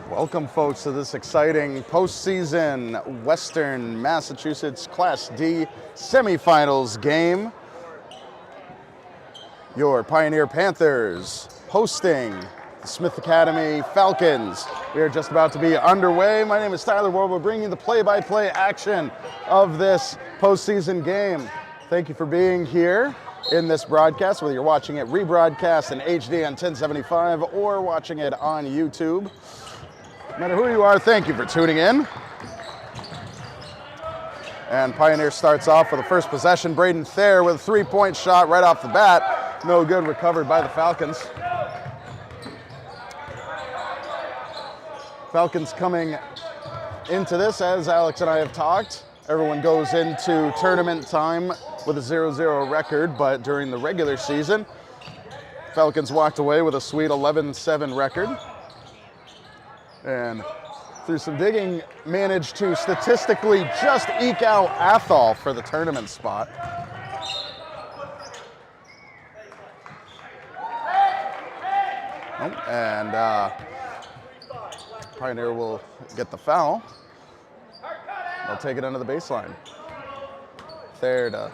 Welcome, folks, to this exciting postseason Western Massachusetts Class D semifinals game. Your Pioneer Panthers hosting the Smith Academy Falcons. We are just about to be underway. My name is Tyler Ward. We're bringing you the play-by-play action of this postseason game. Thank you for being here in this broadcast, whether you're watching it rebroadcast in HD on 1075 or watching it on YouTube. No matter who you are, thank you for tuning in. And Pioneer starts off with the first possession. Braden Thayer with a three-point shot right off the bat. No good, recovered by the Falcons. Falcons coming into this, as Alex and I have talked. Everyone goes into tournament time with a 0-0 record, but during the regular season, Falcons walked away with a sweet 11-7 record. And through some digging, managed to statistically just eke out Athol for the tournament spot. And Pioneer will get the foul. They'll take it under the baseline. There to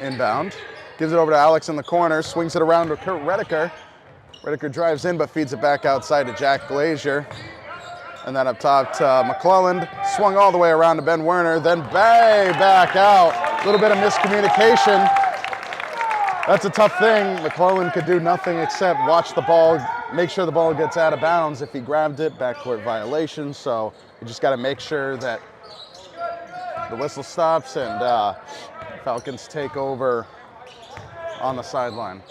inbound. Gives it over to Alex in the corner, swings it around to Kurt Redeker. Redeker drives in, but feeds it back outside to Jack Glazier. And then up top to McClelland, swung all the way around to Ben Werner, then back out. A little bit of miscommunication. That's a tough thing. McClelland could do nothing except watch the ball, make sure the ball gets out of bounds. If he grabbed it, backcourt violation. So you just got to make sure that the whistle stops and Falcons take over on the sideline.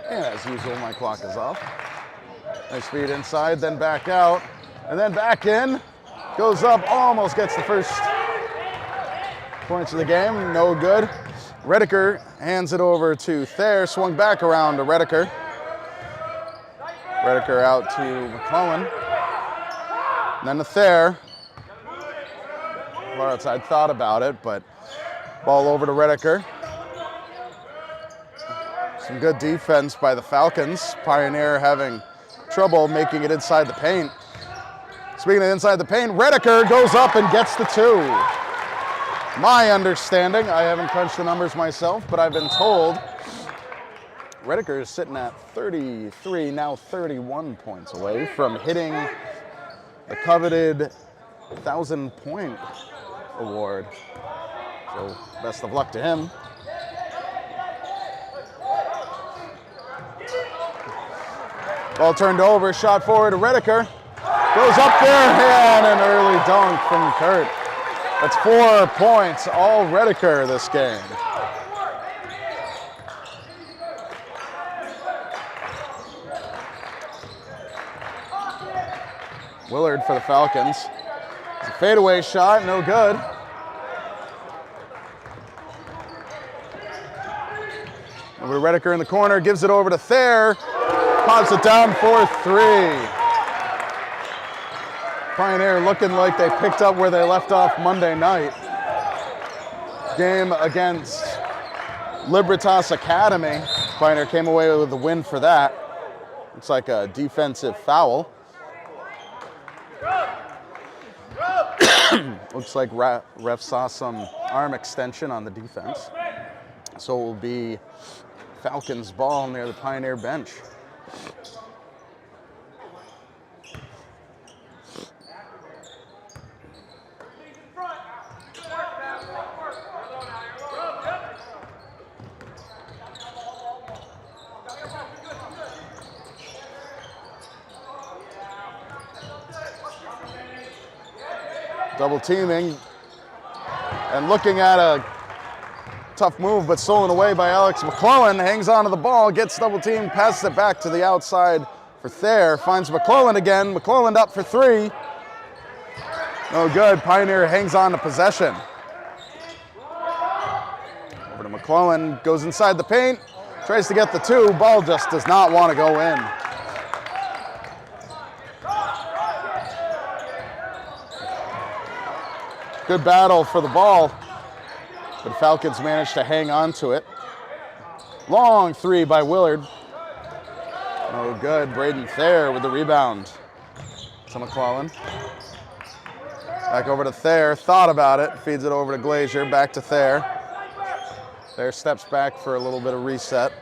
And as usual, my clock is off. Nice feed inside, then back out, and then back in. Goes up, almost gets the first points of the game, no good. Redeker hands it over to Thayer, swung back around to Redeker. Redeker out to McClellan. And then to Thayer. Far outside, thought about it, but ball over to Redeker. Some good defense by the Falcons. Pioneer having trouble making it inside the paint. Speaking of inside the paint, Redeker goes up and gets the two. My understanding, I haven't crunched the numbers myself, but I've been told Redeker is sitting at 33, now 31 points away from hitting the coveted 1,000-point award. So best of luck to him. Ball turned over, shot forward to Redeker. Goes up there, and an early dunk from Kurt. That's 4 points, all Redeker this game. Willard for the Falcons. It's a fadeaway shot, no good. Over to Redeker in the corner, gives it over to Thayer. Pops it down for three. Pioneer looking like they picked up where they left off Monday night. Game against Libertas Academy. Pioneer came away with the win for that. Looks like a defensive foul. Looks like ref saw some arm extension on the defense. So it will be Falcons ball near the Pioneer bench. Double teaming and looking at a tough move, but stolen away by Alex McClellan. Hangs onto the ball, gets double teamed, passes it back to the outside for Thayer. Finds McClellan again. McClellan up for three. No good. Pioneer hangs on to possession. Over to McClellan, goes inside the paint, tries to get the two. Ball just does not want to go in. Good battle for the ball, but Falcons managed to hang on to it. Long three by Willard. No good. Braden Thayer with the rebound to McClellan. Back over to Thayer. Thought about it. Feeds it over to Glazier. Back to Thayer. Thayer steps back for a little bit of reset.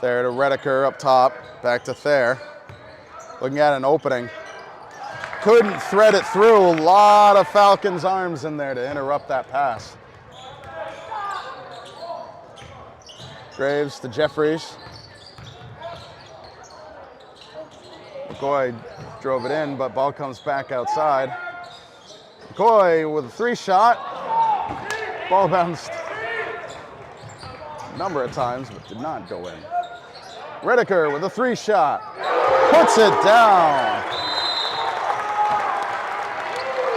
Thayer to Redeker up top. Back to Thayer. Looking at an opening. Couldn't thread it through. A lot of Falcons' arms in there to interrupt that pass. Graves to Jeffries. McCoy drove it in, but ball comes back outside. McCoy with a three shot. Ball bounced a number of times, but did not go in. Redeker with a three shot. Puts it down.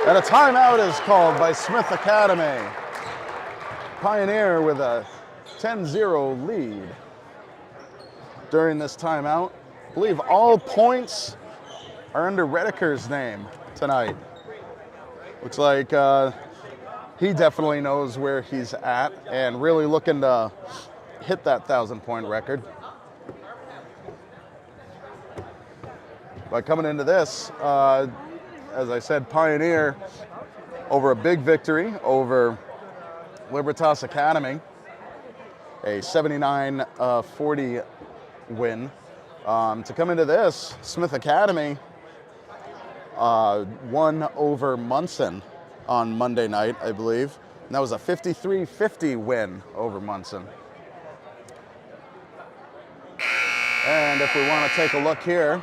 And a timeout is called by Smith Academy. Pioneer with a 10-0 lead. During this timeout, I believe all points are under Redeker's name tonight. Looks like he definitely knows where he's at and really looking to hit that 1,000-point record. But coming into this, as I said, Pioneer over a big victory over Libertas Academy, a 79-40 win. To come into this, Smith Academy won over Munson on Monday night, I believe. And that was a 53-50 win over Munson. And if we want to take a look here,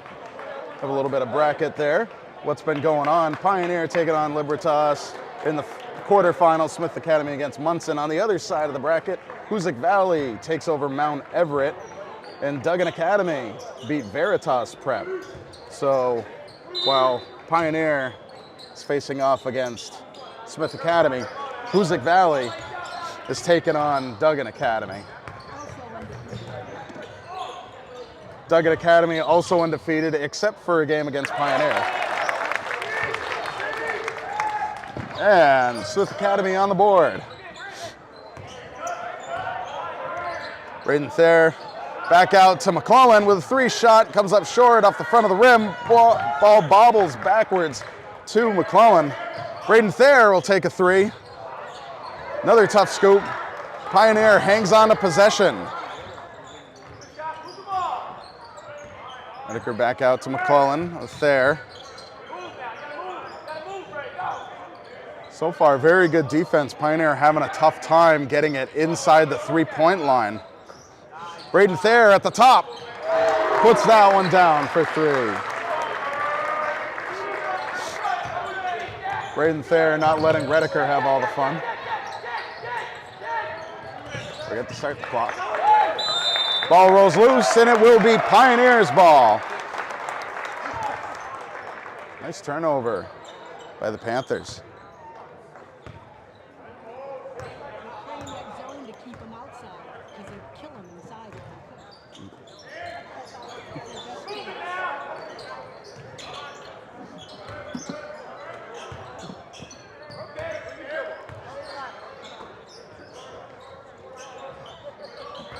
have a little bit of bracket there. What's been going on? Pioneer taking on Libertas in the quarterfinals. Smith Academy against Munson. On the other side of the bracket, Hoosick Valley takes over Mount Everett, and Duggan Academy beat Veritas Prep. So while Pioneer is facing off against Smith Academy, Hoosick Valley is taking on Duggan Academy. Duggan Academy also undefeated, except for a game against Pioneer. And Smith Academy on the board. Braden Thayer back out to McClellan with a three shot, comes up short off the front of the rim. Ball bobbles backwards to McClellan. Braden Thayer will take a three. Another tough scoop. Pioneer hangs on to possession. Redeker back out to McClellan with Thayer. So far, very good defense. Pioneer having a tough time getting it inside the three-point line. Braden Thayer at the top. Puts that one down for three. Braden Thayer not letting Redeker have all the fun. Forget to start the clock. Ball rolls loose, and it will be Pioneer's ball. Nice turnover by the Panthers.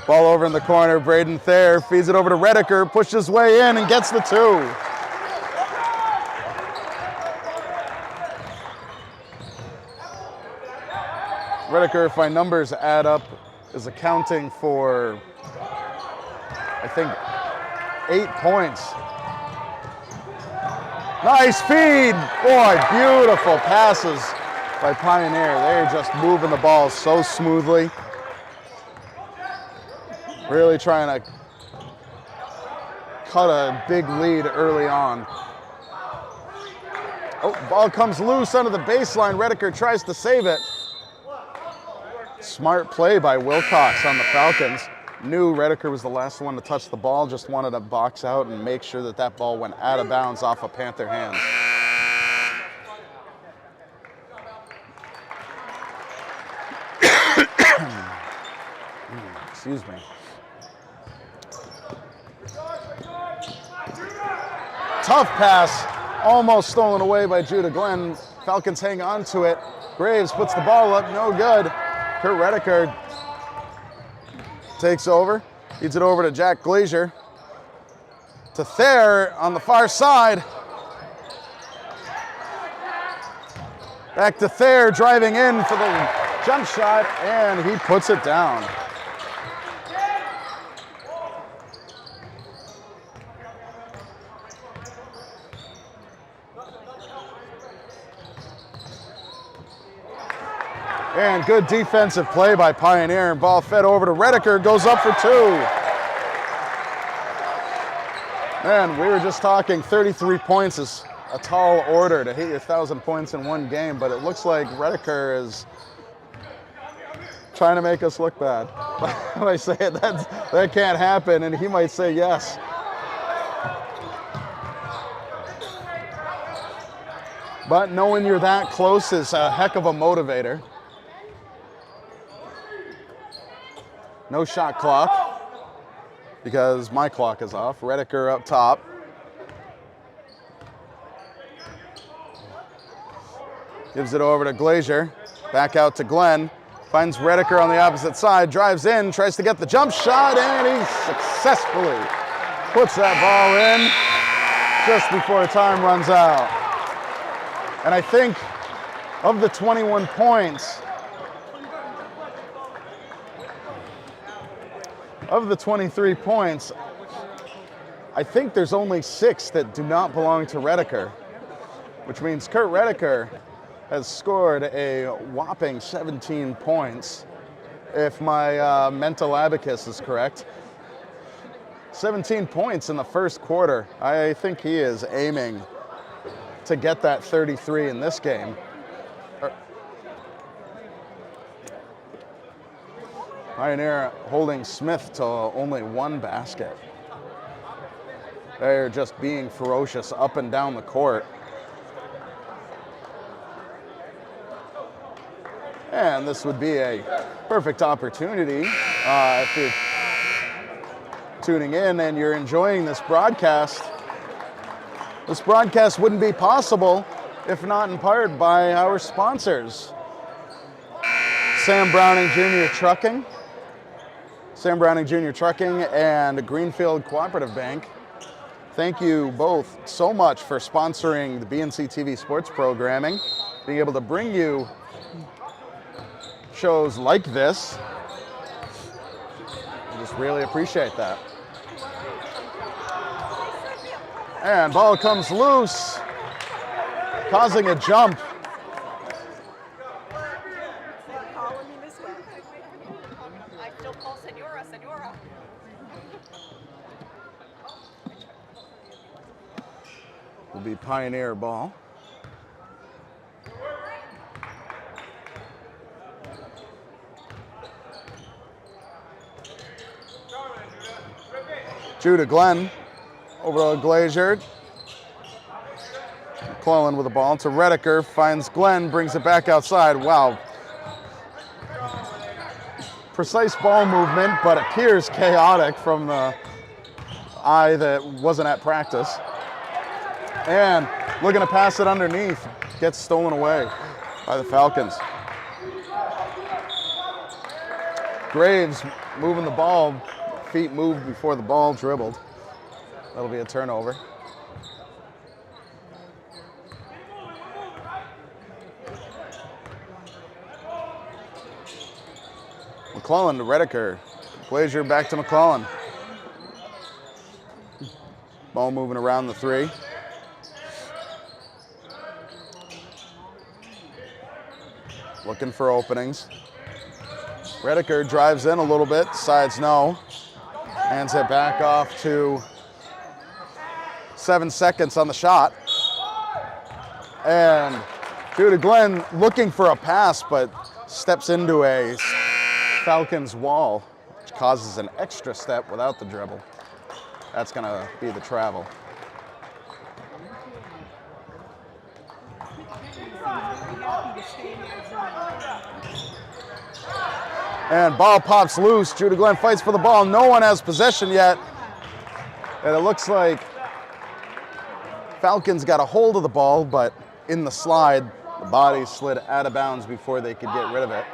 Ball over in the corner, Braden Thayer feeds it over to Redeker, pushes his way in and gets the two. Redeker, if my numbers add up, is accounting for, I think, 8 points. Nice feed. Boy, beautiful passes by Pioneer. They're just moving the ball so smoothly. Really trying to cut a big lead early on. Oh, ball comes loose under the baseline. Redeker tries to save it. Smart play by Wilcox on the Falcons. Knew Redeker was the last one to touch the ball, just wanted to box out and make sure that that ball went out of bounds off of Panther hands. Excuse me. tough pass, almost stolen away by Judah Glenn. Falcons hang on to it. Graves puts the ball up, no good. Kurt Redeker takes over, feeds it over to Jack Glazier. To Thayer on the far side. Back to Thayer, driving in for the jump shot, and he puts it down. And good defensive play by Pioneer. Ball fed over to Redeker, goes up for 2. Man, we were just talking 33 points is a tall order to hit your 1,000 points in one game, but it looks like Redeker is trying to make us look bad. I say that can't happen, and he might say yes. But knowing you're that close is a heck of a motivator. No shot clock, because my clock is off. Redeker up top. Gives it over to Glazier. Back out to Glenn. Finds Redeker on the opposite side. Drives in, tries to get the jump shot, and he successfully puts that ball in just before time runs out. And I think of the 21 points, of the 23 points, I think there's only 6 that do not belong to Redeker, which means Kurt Redeker has scored a whopping 17 points, if my mental abacus is correct. 17 points in the first quarter. I think he is aiming to get that 33 in this game. Pioneer holding Smith to only 1 basket. They're just being ferocious up and down the court. And this would be a perfect opportunity if you're tuning in and you're enjoying this broadcast. This broadcast wouldn't be possible if not in part by our sponsors. Sam Browning Jr. Trucking. Sam Browning Jr. Trucking and Greenfield Cooperative Bank. Thank you both so much for sponsoring the BNC TV sports programming, being able to bring you shows like this. I just really appreciate that. And ball comes loose, causing a jump. Will be Pioneer ball. Judah Glenn over to Glazier. McClellan with the ball to Redeker, finds Glenn, brings it back outside. Wow. Precise ball movement, but appears chaotic from the eye that wasn't at practice. And looking to pass it underneath, gets stolen away by the Falcons. Graves moving the ball, feet moved before the ball dribbled. That'll be a turnover. McClellan to Redeker. Glazier back to McClellan. Ball moving around the 3. Looking for openings. Redeker drives in a little bit, decides no. Hands it back off to 7 seconds on the shot. And Judah Glenn looking for a pass, but steps into a Falcons wall, which causes an extra step without the dribble. That's gonna be the travel. And ball pops loose. Judah Glenn fights for the ball. No one has possession yet. And it looks like Falcons got a hold of the ball, but in the slide, the body slid out of bounds before they could get rid of it.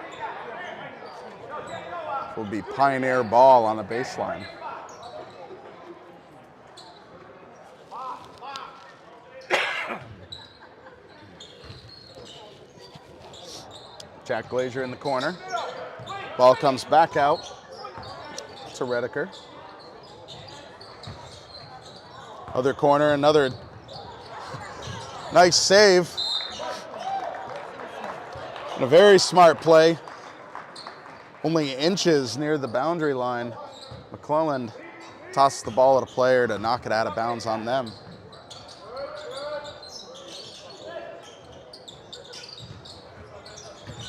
It will be Pioneer ball on the baseline. Jack Glazier in the corner. Ball comes back out to Redeker. Other corner, another nice save. And a very smart play. Only inches near the boundary line. McClelland tosses the ball at a player to knock it out of bounds on them.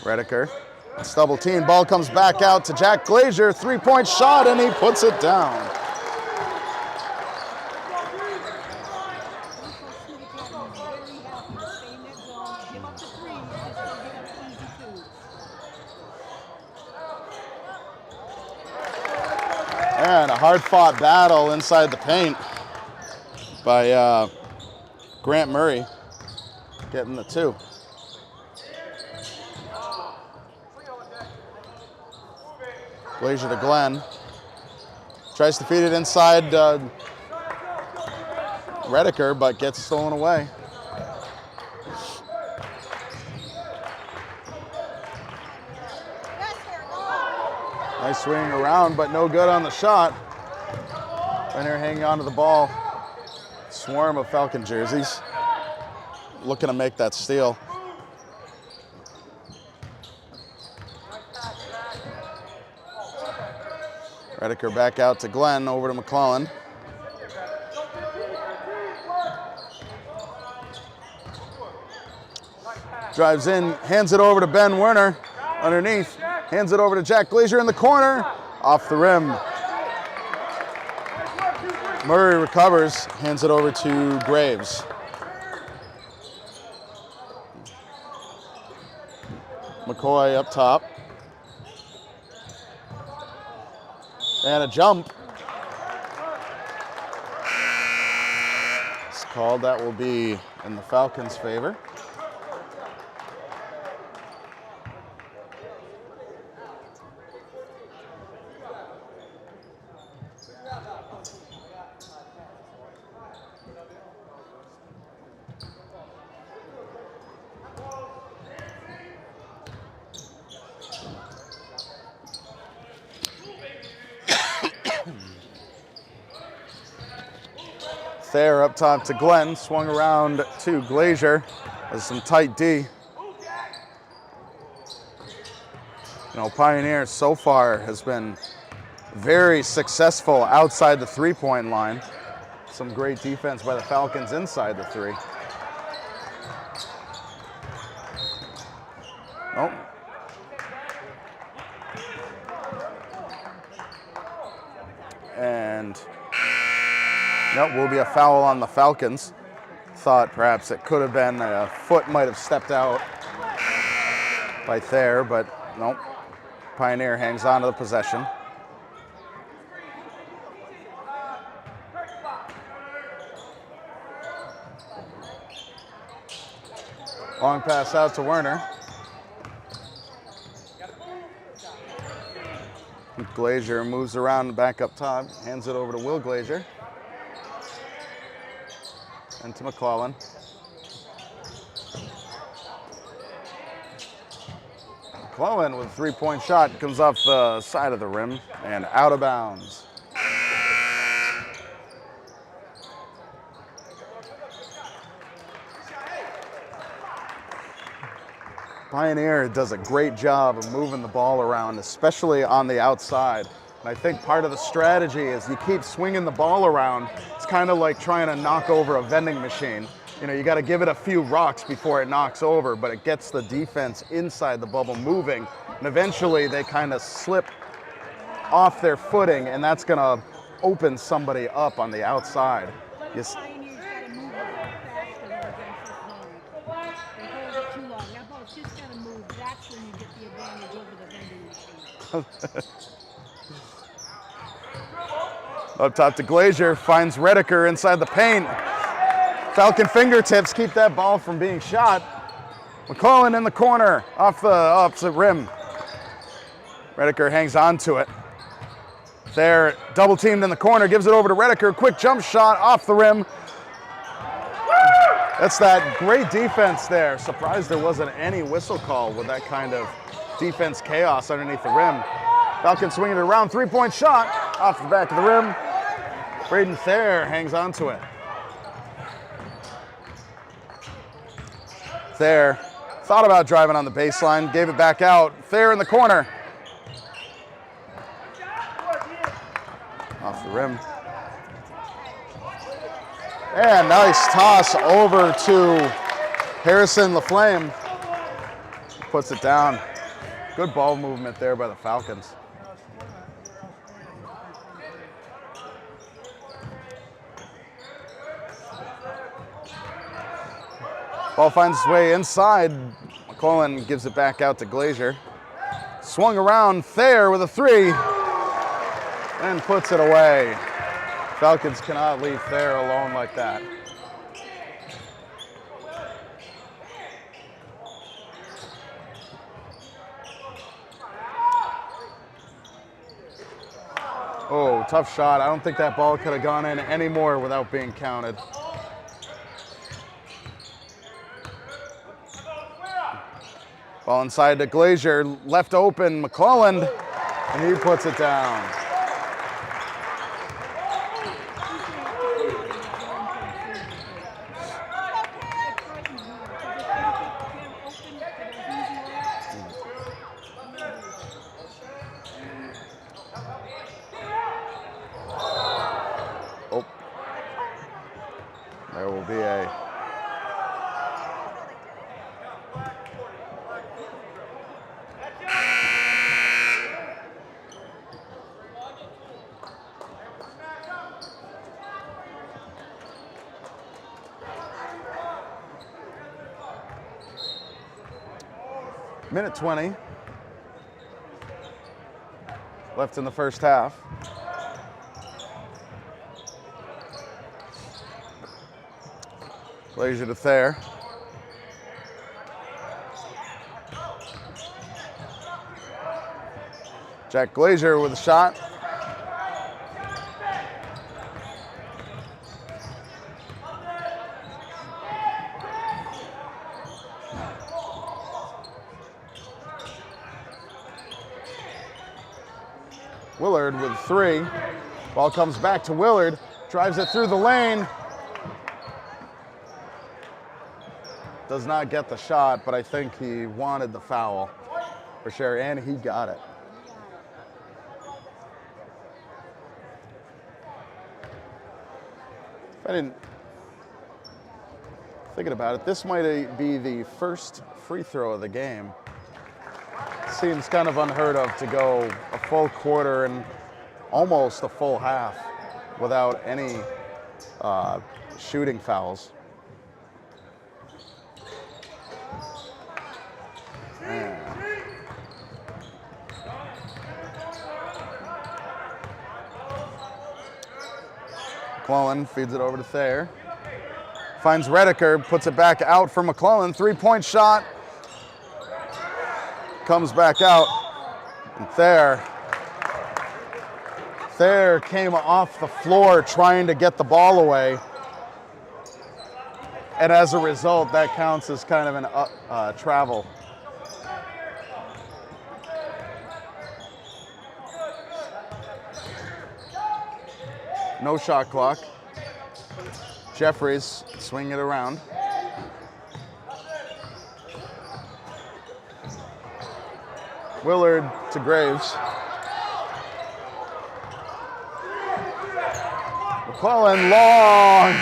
Redeker, it's double team. Ball comes back out to Jack Glazier. 3-point shot, and he puts it down. And a hard-fought battle inside the paint by Grant Murray, getting the 2. Glazier to Glenn. Tries to feed it inside Redeker, but gets stolen away. Nice swing around, but no good on the shot. Pioneer hanging onto the ball. Swarm of Falcon jerseys. Looking to make that steal. Redeker back out to Glenn, over to McClelland. Drives in, hands it over to Ben Werner underneath. Hands it over to Jack Glazier in the corner. Off the rim. Murray recovers, hands it over to Graves. McCoy up top. And a jump. It's called. That will be in the Falcons' favor. Thayer up top to Glenn, swung around to Glazier. There's some tight D. You know, Pioneer so far has been very successful outside the three-point line. Some great defense by the Falcons inside the 3. Nope. And nope, will be a foul on the Falcons. Thought perhaps it could have been, a foot might have stepped out by Thayer, but nope. Pioneer hangs on to the possession. Long pass out to Werner. Glazier moves around back up top, hands it over to Will Glazier. And to McClelland. McClelland with a three-point shot, comes off the side of the rim and out of bounds. Pioneer does a great job of moving the ball around, especially on the outside. And I think part of the strategy is you keep swinging the ball around. It's kind of like trying to knock over a vending machine. You know, you got to give it a few rocks before it knocks over, but it gets the defense inside the bubble moving. And eventually they kind of slip off their footing, and that's going to open somebody up on the outside. Yes. Up top to Glazier, finds Redeker inside the paint. Falcon fingertips keep that ball from being shot. McClellan in the corner, off the opposite rim. Redeker hangs on to it. There, double teamed in the corner, gives it over to Redeker. Quick jump shot off the rim. That's that great defense there. Surprised there wasn't any whistle call with that kind of defense chaos underneath the rim. Falcon swinging it around, three-point shot off the back of the rim. Braden Thayer hangs on to it. Thayer thought about driving on the baseline, gave it back out. Thayer in the corner. Off the rim. And nice toss over to Harrison LaFlame. Puts it down. Good ball movement there by the Falcons. Ball finds its way inside. McClellan gives it back out to Glazier. Swung around, Thayer with a three, and puts it away. Falcons cannot leave Thayer alone like that. Oh, tough shot. I don't think that ball could have gone in anymore without being counted. Ball inside to Glazier, left open, McClellan, and he puts it down. Oh, there will be a minute 20 left in the first half. Glazier to Thayer. Jack Glazier with a shot. Willard with three. Ball comes back to Willard, drives it through the lane. Does not get the shot, but I think he wanted the foul for sure, and he got it. If I didn't, thinking about it, this might be the first free throw of the game. Seems kind of unheard of to go a full quarter and almost a full half without any shooting fouls. McClellan feeds it over to Thayer. Finds Redeker, puts it back out for McClellan. Three-point shot. Comes back out. And Thayer came off the floor trying to get the ball away. And as a result, that counts as kind of an travel. No shot clock. Jeffries swinging it around. Willard to Graves. McClellan, long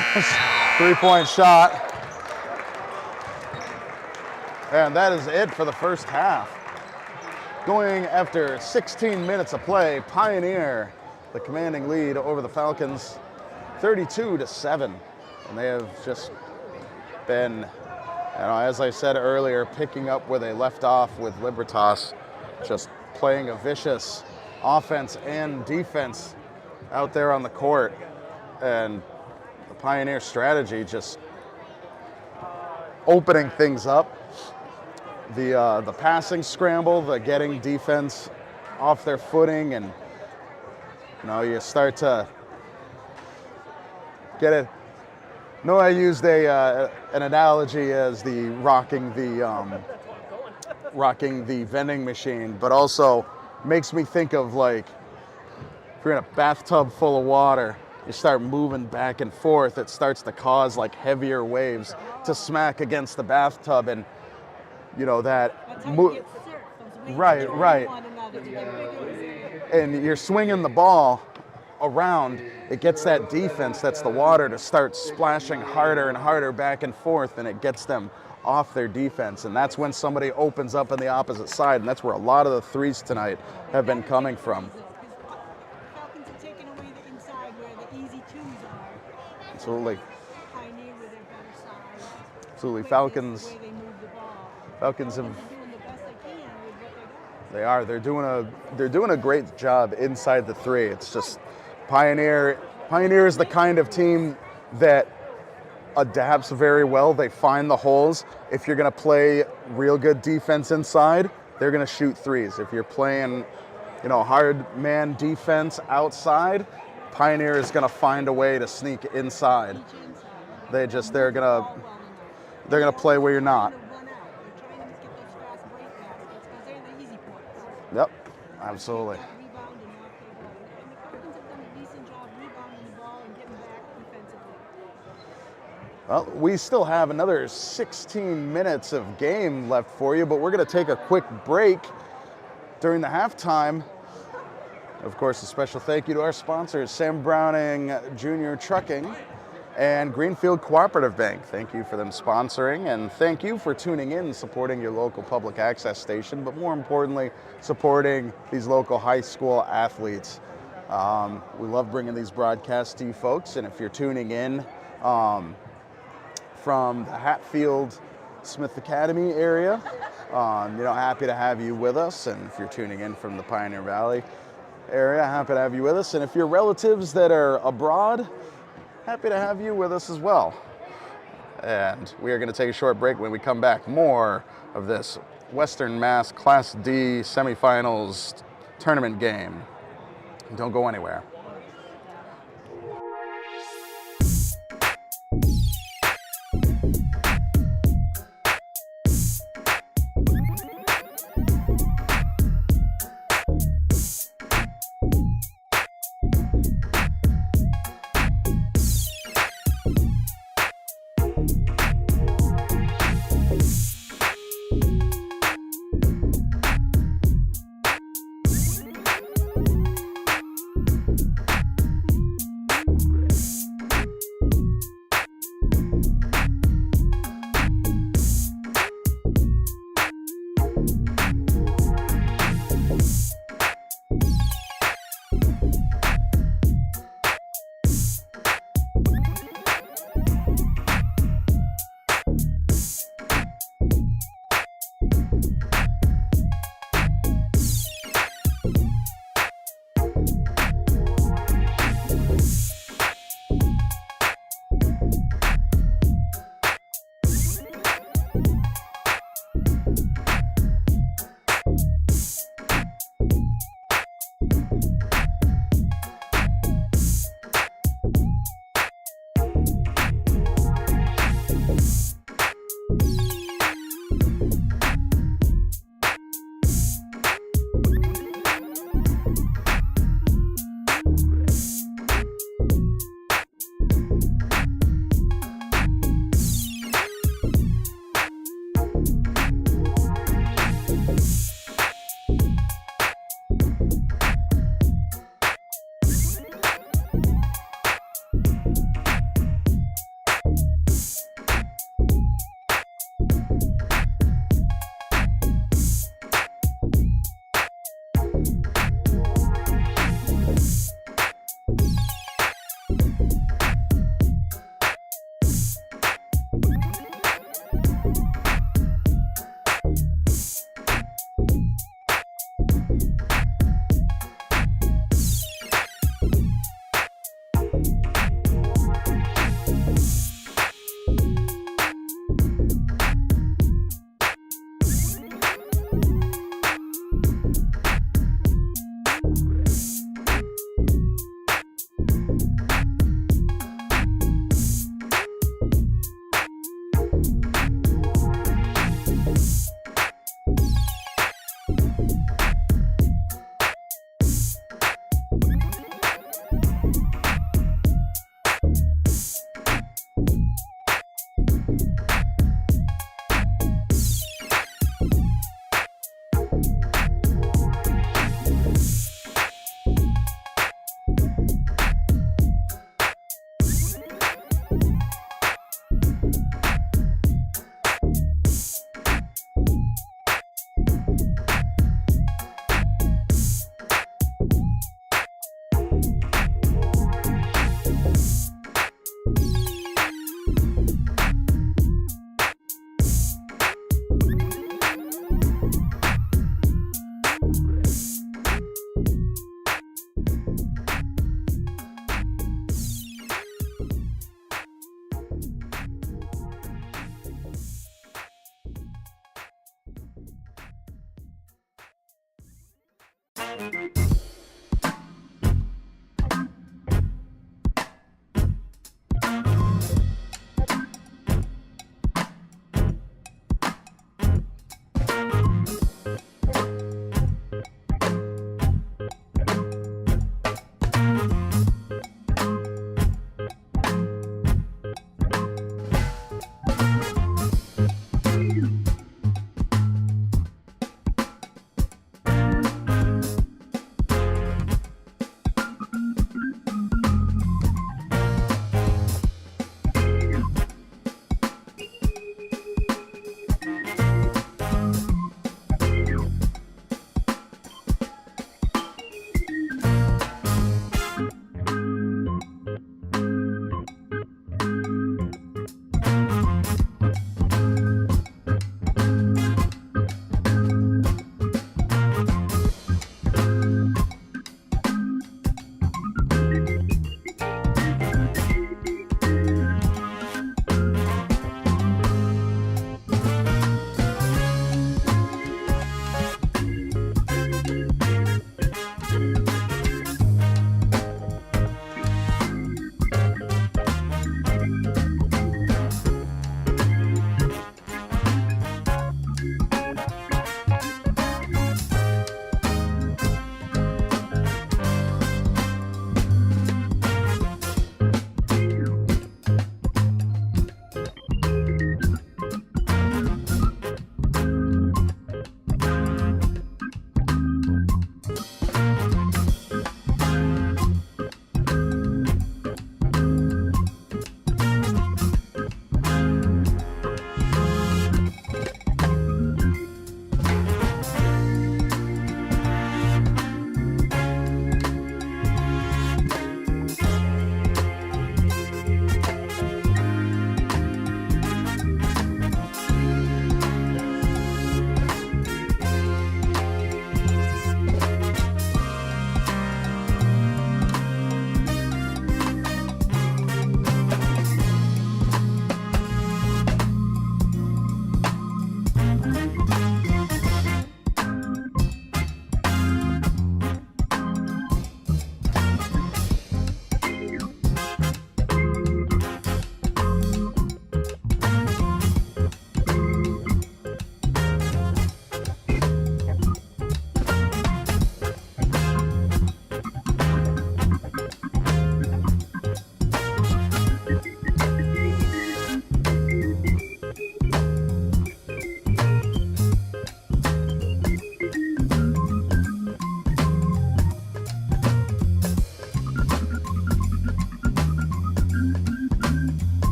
three-point shot. And that is it for the first half. Going after 16 minutes of play, Pioneer, the commanding lead over the Falcons, 32-7. And they have just been, as I said earlier, picking up where they left off with Libertas, just playing a vicious offense and defense out there on the court. And the Pioneer strategy just opening things up. The passing scramble, the getting defense off their footing, and you start to get it. No, I used an analogy as the rocking the vending machine, but also makes me think of like if you're in a bathtub full of water, you start moving back and forth, it starts to cause like heavier waves to smack against the bathtub, and That's how you get sick. Those waves right, join right. one another to get bigger. And you're swinging the ball around, it gets that defense, that's the water, to start splashing harder and harder back and forth, and it gets them off their defense. And that's when somebody opens up on the opposite side, and that's where a lot of the threes tonight have been coming from. Falcons are taking away the inside where the easy twos are. Absolutely. Pioneer with their better size. Absolutely. The Falcons way they move the ball. Falcons have They're doing the best they can with what they got. They are. They're doing a great job inside the three. It's just Pioneer is the kind of team that adapts very well. They find the holes. If you're going to play real good defense inside, they're going to shoot threes. If you're playing, hard man defense outside, Pioneer is going to find a way to sneak inside. They're going to play where you're not. Yep, absolutely. Well, we still have another 16 minutes of game left for you, but we're going to take a quick break during the halftime. Of course, a special thank you to our sponsors, Sam Browning Jr. Trucking and Greenfield Cooperative Bank. Thank you for them sponsoring, and thank you for tuning in and supporting your local public access station, but more importantly, supporting these local high school athletes. We love bringing these broadcasts to you folks, and if you're tuning in from the Hatfield Smith Academy area, happy to have you with us. And if you're tuning in from the Pioneer Valley area, happy to have you with us. And if you're relatives that are abroad, happy to have you with us as well. And we are going to take a short break. When we come back, more of this Western Mass Class D semifinals tournament game. Don't go anywhere.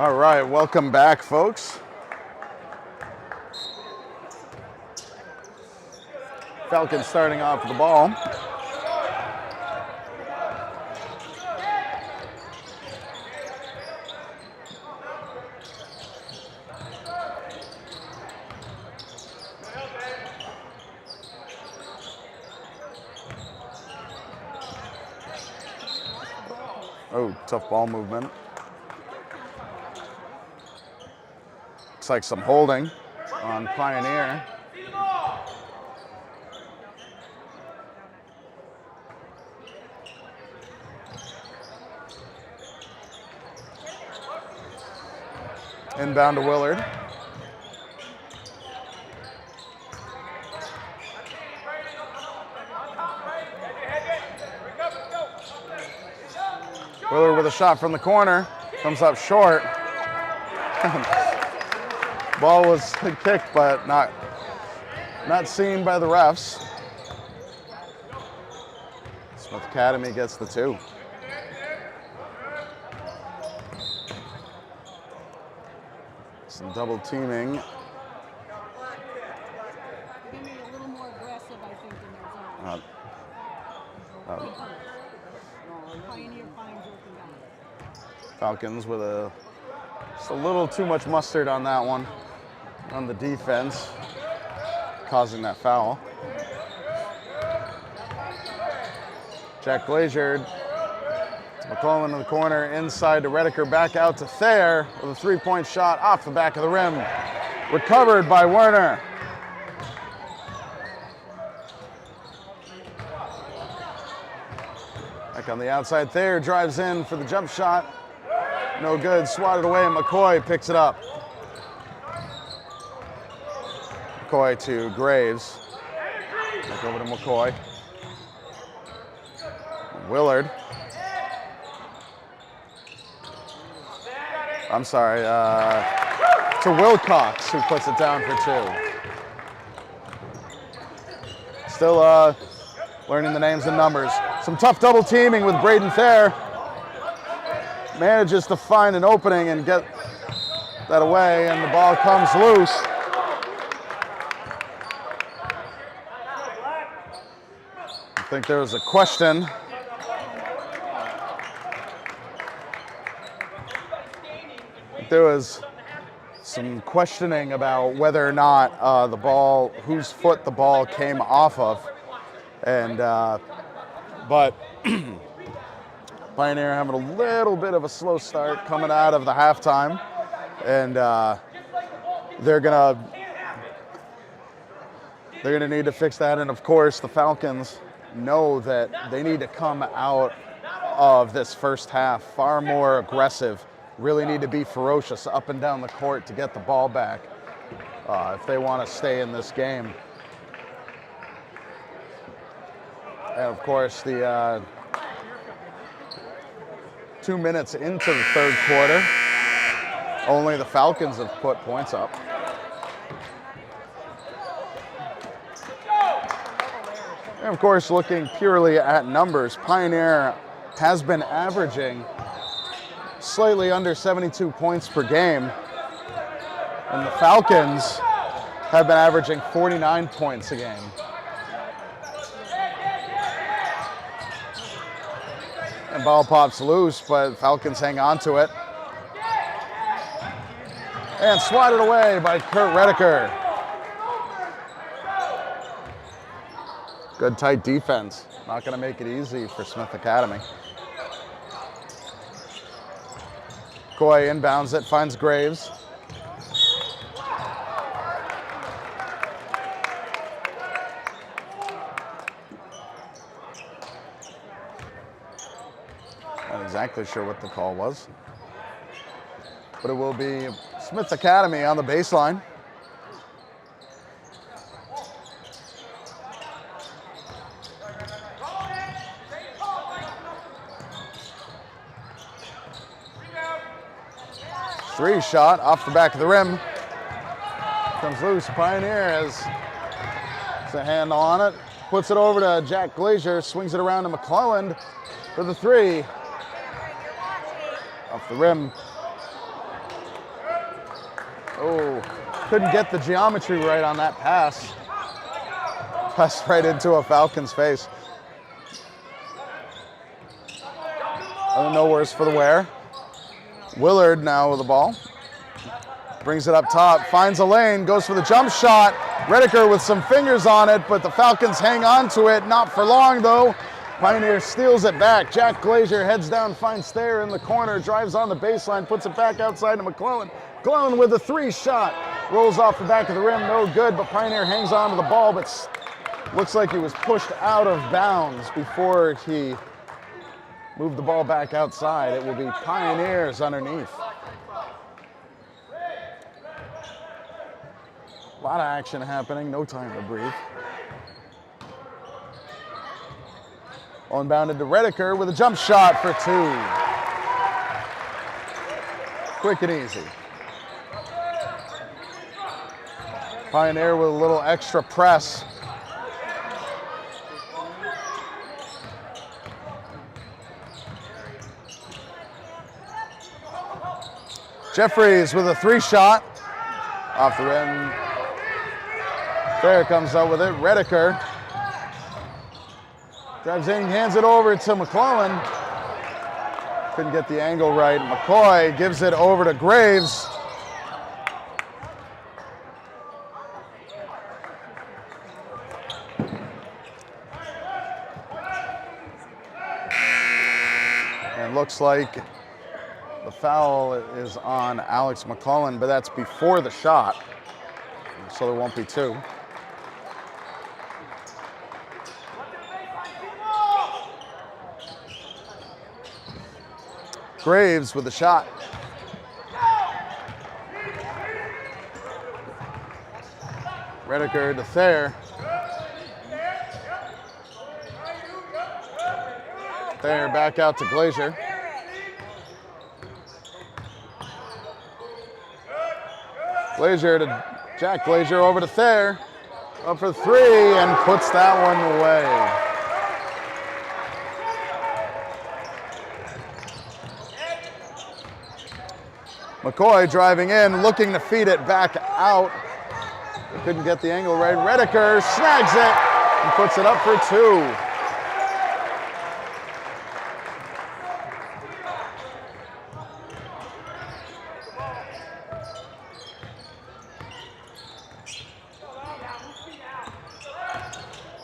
All right, welcome back, folks. Falcons starting off with the ball. Oh, tough ball movement. Looks like some holding on Pioneer. Inbound to Willard. Willard with a shot from the corner. Comes up short. Ball was kicked, but not seen by the refs. Smith Academy gets the 2. Some double teaming. They're going to be a little more aggressive, I think, in their zone. Pioneer finds open guys. Falcons with just a little too much mustard on that one, on the defense, causing that foul. Jack Glazier to McClellan in the corner, inside to Rediker, back out to Thayer with a 3-point shot off the back of the rim. Recovered by Werner. Back on the outside, Thayer drives in for the jump shot. No good, swatted away, and McCoy picks it up. McCoy to Graves. Back over to McCoy. Willard. I'm sorry, to Wilcox, who puts it down for 2. Still learning the names and numbers. Some tough double teaming with Braden Thayer. Manages to find an opening and get that away, and the ball comes loose. I think there was a question. There was some questioning about whether or not the ball, whose foot the ball came off of, and but Pioneer having a little bit of a slow start coming out of the halftime, and they're gonna need to fix that. And of course, the Falcons know that they need to come out of this first half far more aggressive. Really need to be ferocious up and down the court to get the ball back if they want to stay in this game. And of course, the 2 minutes into the third quarter, only the Falcons have put points up. And of course, looking purely at numbers, Pioneer has been averaging slightly under 72 points per game, and the Falcons have been averaging 49 points a game. And ball pops loose, but Falcons hang on to it. And swatted away by Kurt Rediker. Good tight defense. Not going to make it easy for Smith Academy. McCoy inbounds it, finds Graves. Not exactly sure what the call was, but it will be Smith Academy on the baseline. Three shot off the back of the rim. Comes loose. Pioneer has a hand on it. Puts it over to Jack Glazier. Swings it around to McClelland for the 3. Off the rim. Oh, couldn't get the geometry right on that pass. Passed right into a Falcon's face. No worse for the wear. Willard now with the ball. Brings it up top, finds a lane, goes for the jump shot. Rediker with some fingers on it, but the Falcons hang on to it. Not for long, though. Pioneer steals it back. Jack Glazier heads down, finds Thayer in the corner, drives on the baseline, puts it back outside to McClellan. McClellan with a 3 shot. Rolls off the back of the rim, no good, but Pioneer hangs on to the ball, but looks like he was pushed out of bounds before he moved the ball back outside. It will be Pioneers underneath. A lot of action happening, no time to breathe. Unbounded to Redeker with a jump shot for 2. Quick and easy. Pioneer with a little extra press. Jeffries with a 3-shot. Off the rim. Fair comes out with it. Redeker drives in, hands it over to McClellan. Couldn't get the angle right. McCoy gives it over to Graves. And looks like the foul is on Alex McClellan, but that's before the shot, so there won't be 2. Graves with the shot. Redeker to Thayer. Thayer back out to Glazier. Glazier to Jack Glazier over to Thayer. Up for 3 and puts that one away. McCoy driving in, looking to feed it back out. Couldn't get the angle right. Redeker snags it and puts it up for 2.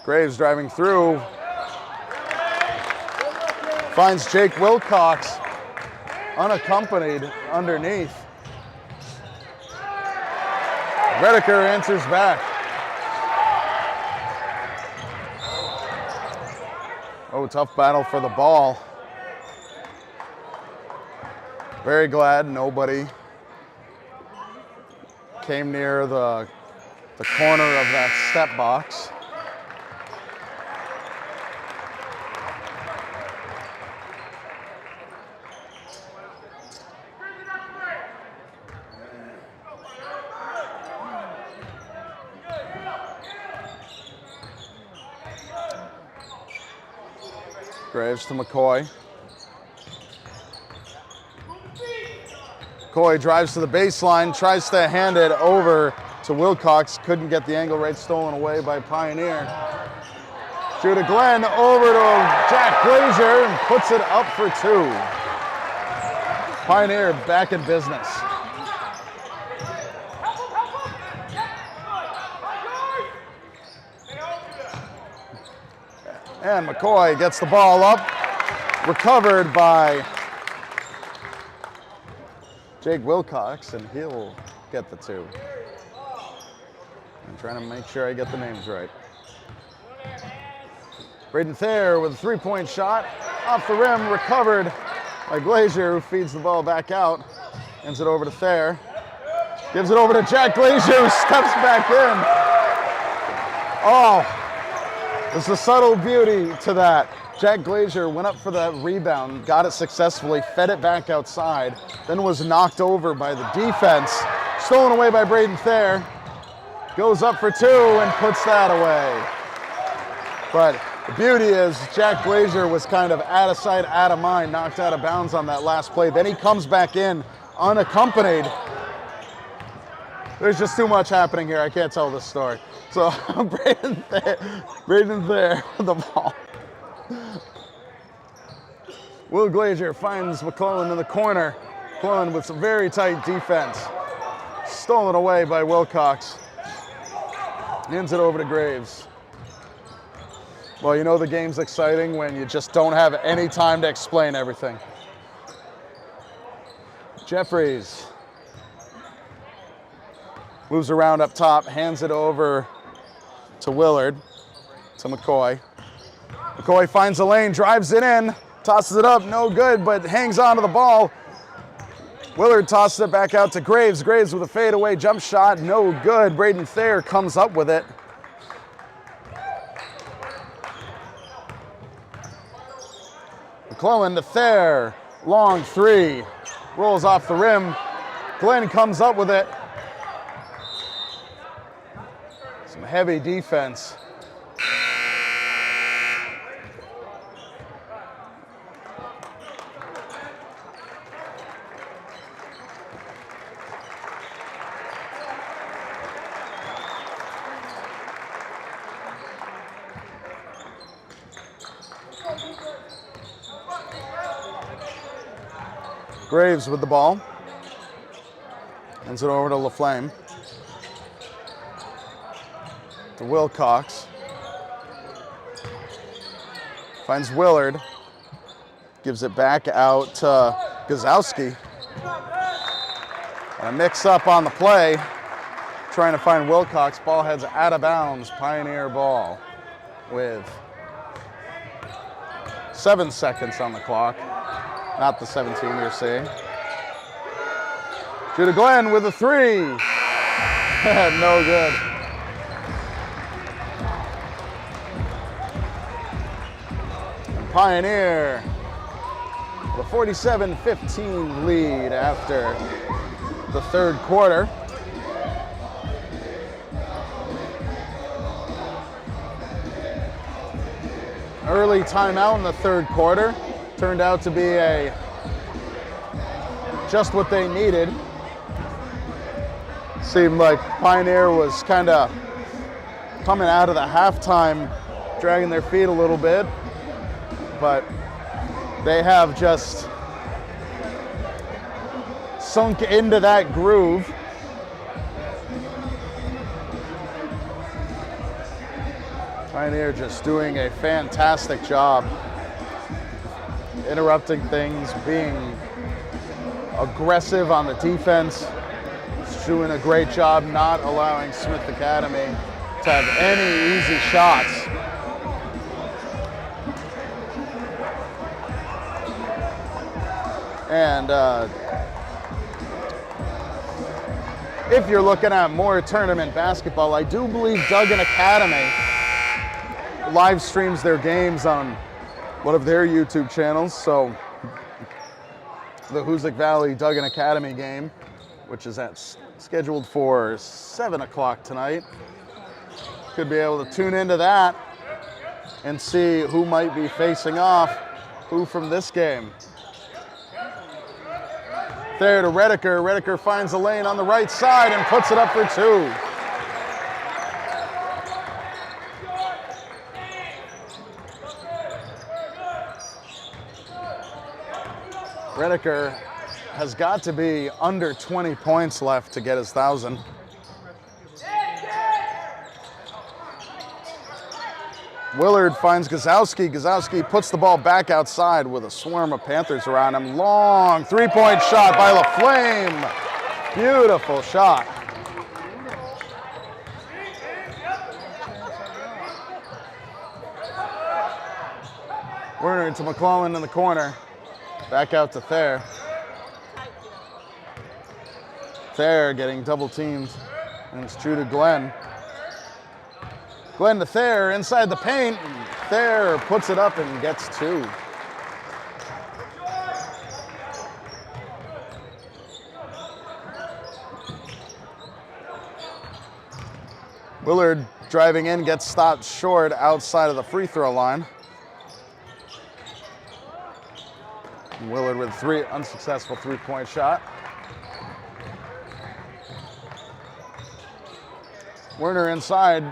Graves driving through. Finds Jake Wilcox unaccompanied underneath. Redeker answers back. Oh, tough battle for the ball. Very glad nobody came near the corner of that step box. Graves to McCoy. McCoy drives to the baseline, tries to hand it over to Wilcox. Couldn't get the angle right, stolen away by Pioneer. Judah Glenn over to Jack Glazier and puts it up for 2. Pioneer back in business. And McCoy gets the ball up, recovered by Jake Wilcox, and he'll get the 2. I'm trying to make sure I get the names right. Braden Thayer with a 3-point shot, off the rim, recovered by Glazier, who feeds the ball back out, hands it over to Thayer, gives it over to Jack Glazier, who steps back in. Oh. There's a subtle beauty to that. Jack Glazier went up for that rebound, got it successfully, fed it back outside, then was knocked over by the defense. Stolen away by Braden Thayer. Goes up for 2 and puts that away. But the beauty is Jack Glazier was kind of out of sight, out of mind, knocked out of bounds on that last play. Then he comes back in unaccompanied. There's just too much happening here. I can't tell this story. So Braden Thayer with the ball. Will Glazier finds McClellan in the corner. McClellan with some very tight defense. Stolen away by Wilcox. Hands it over to Graves. Well, you know the game's exciting when you just don't have any time to explain everything. Jeffries moves around up top, hands it over to Willard, to McCoy. McCoy finds a lane, drives it in, tosses it up, no good, but hangs on to the ball. Willard tosses it back out to Graves. Graves with a fadeaway jump shot, no good. Braden Thayer comes up with it. McClellan to Thayer, long three, rolls off the rim. Glenn comes up with it. Some heavy defense. Graves with the ball. Hands it over to LaFlame. To Wilcox. Finds Willard. Gives it back out to Gazowski. A mix up on the play. Trying to find Wilcox. Ball heads out of bounds. Pioneer ball with 7 seconds on the clock. Not the 17 you're seeing. Judah Glenn with a three. No good. And Pioneer with a 47-15 lead after the third quarter. Early timeout in the third quarter. Turned out to be just what they needed. Seemed like Pioneer was kind of coming out of the halftime, dragging their feet a little bit, but they have just sunk into that groove. Pioneer just doing a fantastic job interrupting things, being aggressive on the defense, doing a great job not allowing Smith Academy to have any easy shots. And if you're looking at more tournament basketball, I do believe Duggan Academy live streams their games on one of their YouTube channels. So the Hoosick Valley Duggan Academy game, which is scheduled for 7 o'clock tonight. Could be able to tune into that and see who might be facing off who from this game. There to Redeker. Redeker finds a lane on the right side and puts it up for two. Redeker has got to be under 20 points left to get his 1,000. Willard finds Gazowski. Gazowski puts the ball back outside with a swarm of Panthers around him. Long three-point shot by LaFlame. Beautiful shot. Werner into McClellan in the corner. Back out to Thayer. Thayer getting double teamed, and it's Judah Glenn. Glenn to Thayer inside the paint. Thayer puts it up and gets two. Willard driving in, gets stopped short outside of the free throw line. Willard with a unsuccessful three-point shot. Werner inside.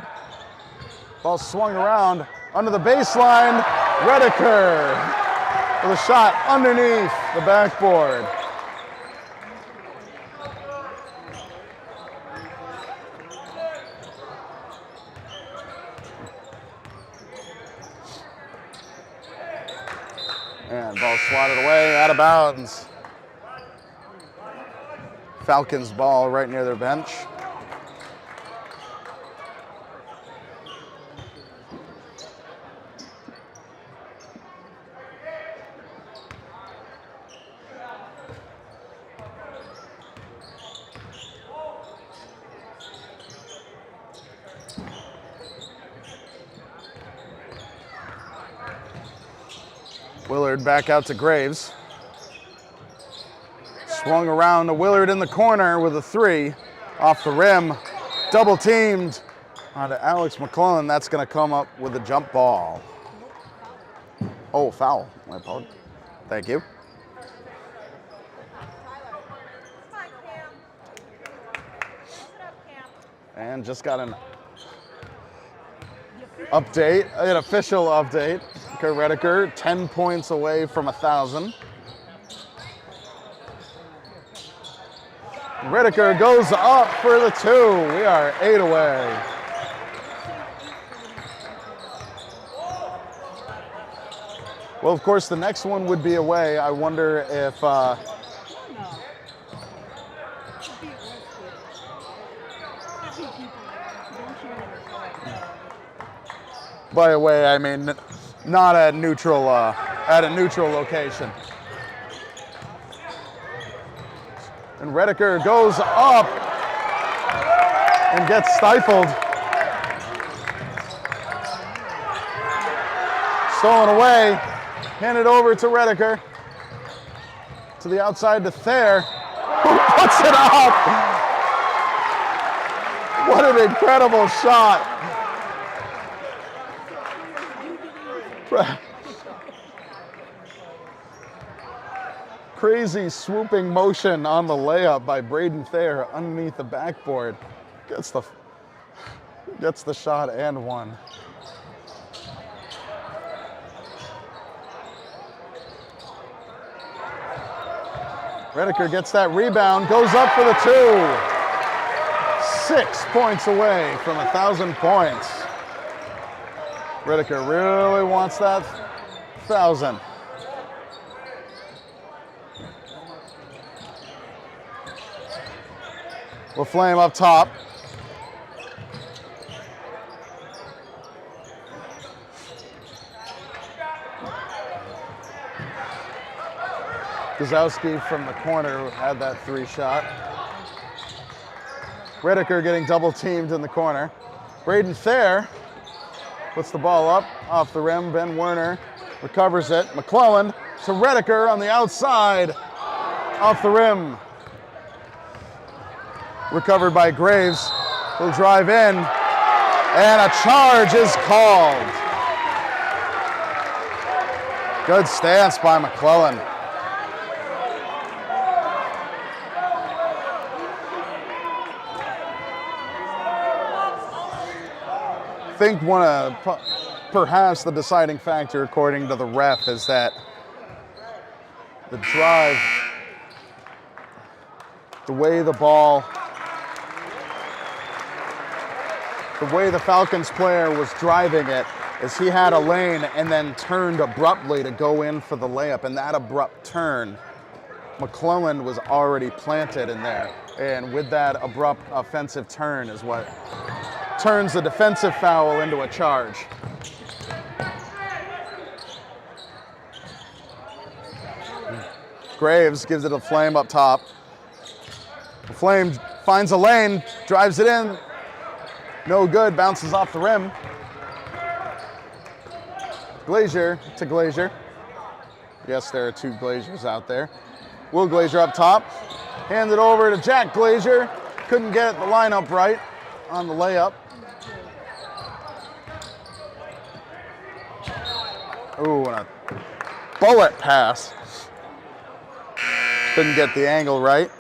Ball swung around under the baseline. Redeker with a shot underneath the backboard. And ball swatted away, out of bounds. Falcons ball right near their bench. Willard back out to Graves. Swung around to Willard in the corner with a 3. Off the rim. Double teamed onto Alex McClellan. That's going to come up with a jump ball. Oh, foul. My apologies. Thank you. And just got an update, an official update. Kurt Redeker, 10 points away from 1,000. Redeker goes up for the 2. We are 8 away. Well, of course, the next one would be away. I wonder if by away, I mean not at neutral location. And Redeker goes up and gets stifled. Stolen away, handed over to Redeker. To the outside to Thayer, who puts it up. What an incredible shot. Crazy swooping motion on the layup by Braden Thayer underneath the backboard. Gets the shot and one. Redeker gets that rebound, goes up for the 2. 6 points away from 1,000 points. Redeker really wants that 1,000. LaFlame up top. Gazowski from the corner had that 3 shot. Redeker getting double teamed in the corner. Braden Thayer puts the ball up off the rim. Ben Werner recovers it. McClellan to Redeker on the outside off the rim. Recovered by Graves. He'll drive in, and a charge is called. Good stance by McClellan. I think perhaps the deciding factor, according to the ref, is that the drive, the way the Falcons player was driving it is he had a lane and then turned abruptly to go in for the layup, and that abrupt turn, McClellan was already planted in there. And with that abrupt offensive turn is what turns the defensive foul into a charge. Graves gives it to Flame up top. Flame finds a lane, drives it in. No good, bounces off the rim. Glazier to Glazier. Yes, there are 2 Glaziers out there. Will Glazier up top. Hands it over to Jack Glazier. Couldn't get the lineup right on the layup. Ooh, and a bullet pass. Couldn't get the angle right.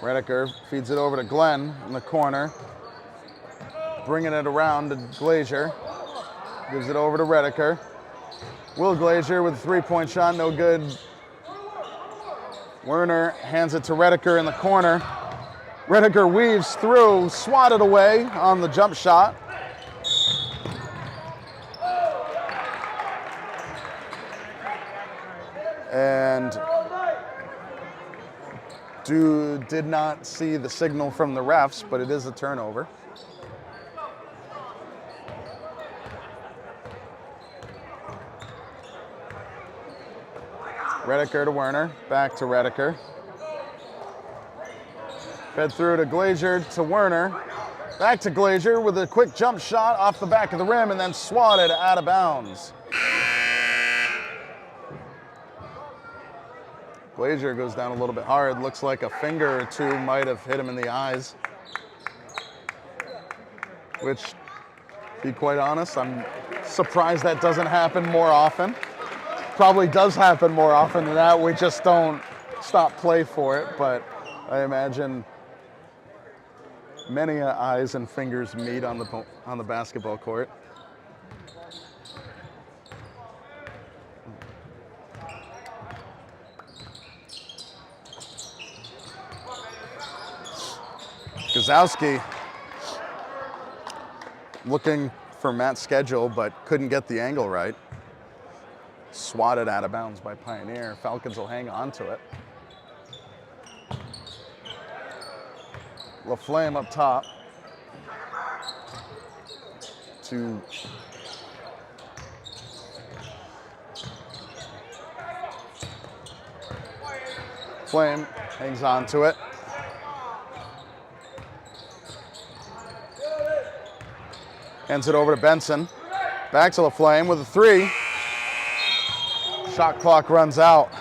Redeker feeds it over to Glenn in the corner. Bringing it around to Glazier. Gives it over to Redeker. Will Glazier with a 3-point shot, no good. Werner hands it to Redeker in the corner. Redeker weaves through, swatted away on the jump shot. And did not see the signal from the refs, but it is a turnover. Redeker to Werner, back to Redeker. Fed through to Glazier to Werner. Back to Glazier with a quick jump shot off the back of the rim and then swatted out of bounds. Glazier goes down a little bit hard. Looks like a finger or two might have hit him in the eyes. Which, to be quite honest, I'm surprised that doesn't happen more often. Probably does happen more often than that. We just don't stop play for it, but I imagine many eyes and fingers meet on the basketball court. Gazowski looking for Matt's schedule, but couldn't get the angle right. Swatted out of bounds by Pioneer. Falcons will hang on to it. LaFlame up top to Flame, hangs on to it. Hands it over to Benson. Back to LaFlame with a three. Shot clock runs out.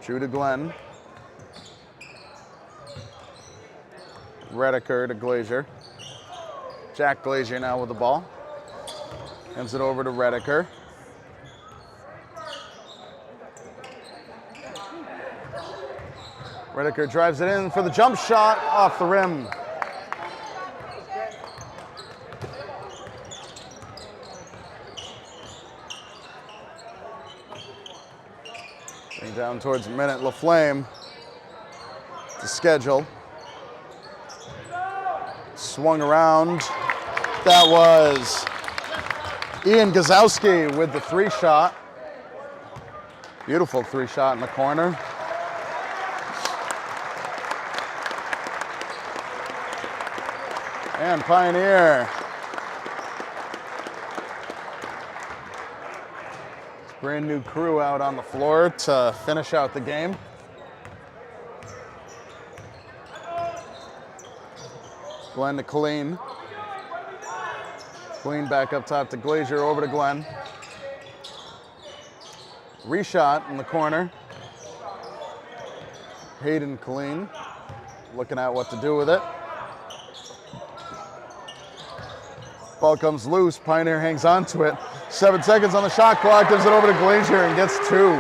Drew to Glenn. Redeker to Glazier. Jack Glazier now with the ball. Hands it over to Redeker. Redeker drives it in for the jump shot off the rim. Getting down towards a minute. LaFlame to schedule. Swung around. That was Ian Gazowski with the three shot. Beautiful three shot in the corner. And Pioneer. Brand new crew out on the floor to finish out the game. Glenn to Colleen. Colleen back up top to Glazier, over to Glenn. Reshot in the corner. Hayden Colleen looking at what to do with it. Ball comes loose, Pioneer hangs on to it. 7 seconds on the shot clock, gives it over to Glazier and gets two.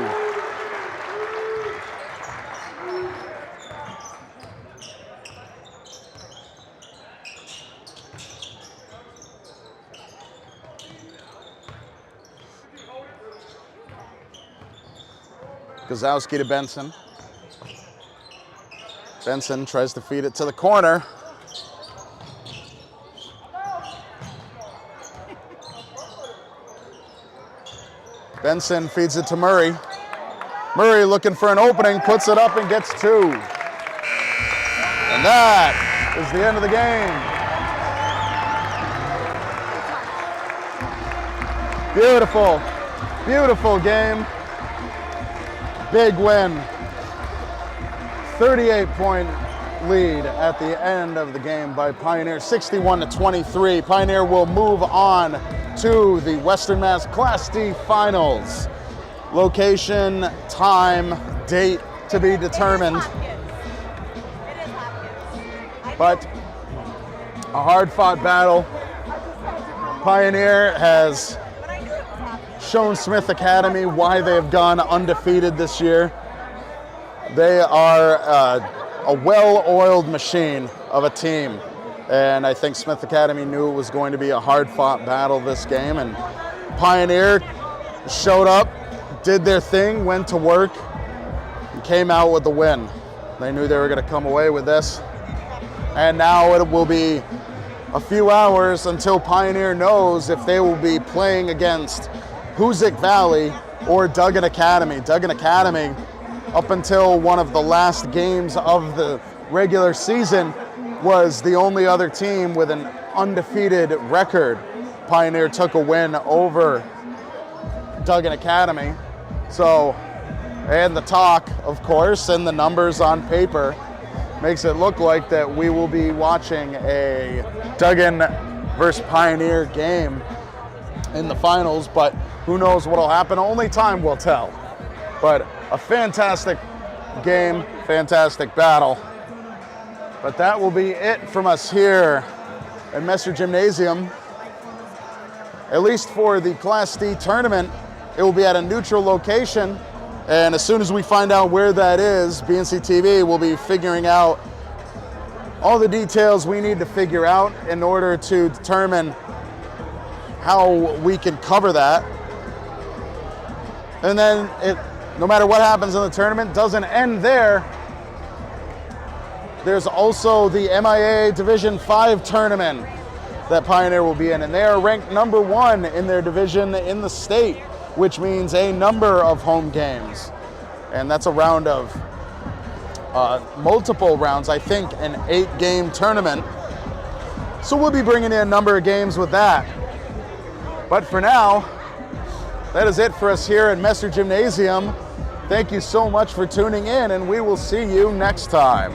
Gazowski to Benson. Benson tries to feed it to the corner. Benson feeds it to Murray. Murray looking for an opening, puts it up and gets two. And that is the end of the game. Beautiful, beautiful game. Big win. 38-point lead at the end of the game by Pioneer, 61-23. Pioneer will move on to the Western Mass Class D Finals. Location, time, date to be determined. But a hard-fought battle. Pioneer has shown Smith Academy why they have gone undefeated this year. They are a well-oiled machine of a team. And I think Smith Academy knew it was going to be a hard-fought battle this game. And Pioneer showed up, did their thing, went to work, and came out with the win. They knew they were going to come away with this. And now it will be a few hours until Pioneer knows if they will be playing against Hoosick Valley or Duggan Academy. Duggan Academy up until one of the last games of the regular season, was the only other team with an undefeated record. Pioneer took a win over Duggan Academy. So, and the talk, of course, and the numbers on paper makes it look like that we will be watching a Duggan versus Pioneer game in the finals, but who knows what'll happen? Only time will tell. But a fantastic game, fantastic battle. But that will be it from us here at Messer Gymnasium. At least for the Class D tournament, it will be at a neutral location. And as soon as we find out where that is, BNC TV will be figuring out all the details we need to figure out in order to determine how we can cover that. And then no matter what happens in the tournament, doesn't end there. There's also the MIA Division 5 tournament that Pioneer will be in, and they are ranked number 1 in their division in the state, which means a number of home games. And that's a round of multiple rounds, I think an 8-game tournament. So we'll be bringing in a number of games with that. But for now, that is it for us here at Messer Gymnasium. Thank you so much for tuning in, and we will see you next time.